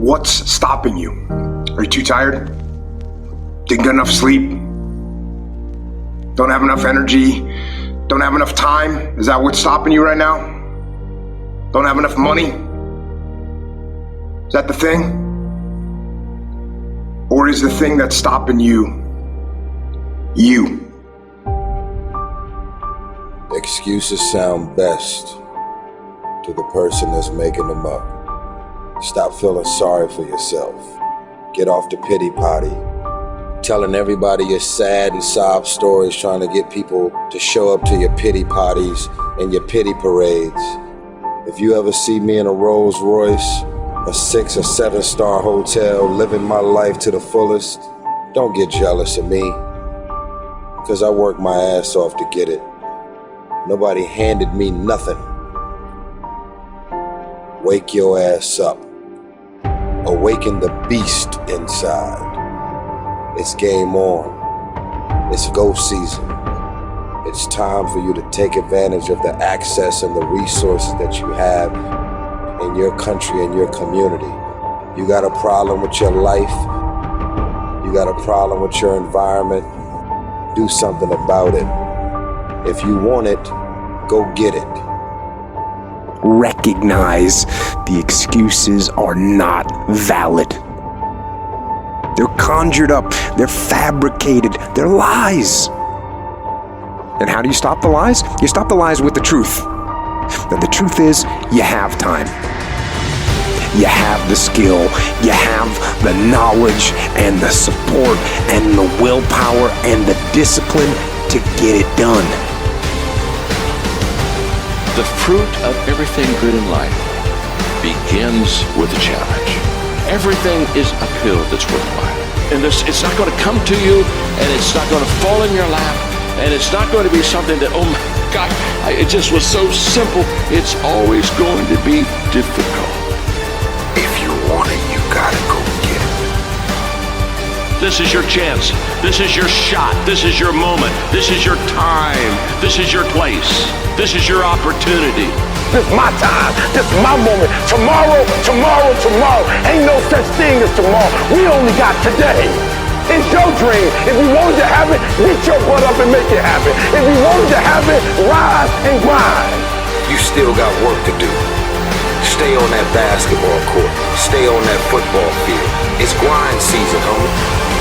What's stopping you? Are you too tired? Didn't get enough sleep? Don't have enough energy? Don't have enough time? Is that what's stopping you right now? Don't have enough money? Is that the thing? Or is the thing that's stopping you, you? Excuses sound best to the person that's making them up. Stop feeling sorry for yourself. Get off the pity potty. Telling everybody your sad and sob stories, trying to get people to show up to your pity potties and your pity parades. If you ever see me in a Rolls Royce, a 6 or 7 star hotel, living my life to the fullest, don't get jealous of me, because I worked my ass off to get it. Nobody handed me nothing. Wake your ass up. Awaken the beast inside. It's game on. It's go season. It's time for you to take advantage of the access and the resources that you have in your country and your community. You got a problem with your life. You got a problem with your environment. Do something about it. If you want it, go get it. Recognize the excuses are not valid. They're conjured up, they're fabricated, they're lies. And how do you stop the lies? You stop the lies with the truth. And the truth is, you have time. You have the skill, you have the knowledge and the support and the willpower and the discipline to get it done. The fruit of everything good in life begins with a challenge. Everything is uphill that's worthwhile. And it's not going to come to you, and it's not going to fall in your lap, and it's not going to be something that, oh my God, it just was so simple. It's always going to be difficult. If you want it, you gotta go get it. This is your chance. This is your shot. This is your moment. This is your time. This is your place. This is your opportunity. This is my time. This is my moment. Tomorrow. Ain't no such thing as tomorrow. We only got today. It's your dream. If you wanted to have it, get your butt up and make it happen. If you wanted to have it, rise and grind. You still got work to do. Stay on that basketball court. Stay on that football field. It's grind season, homie.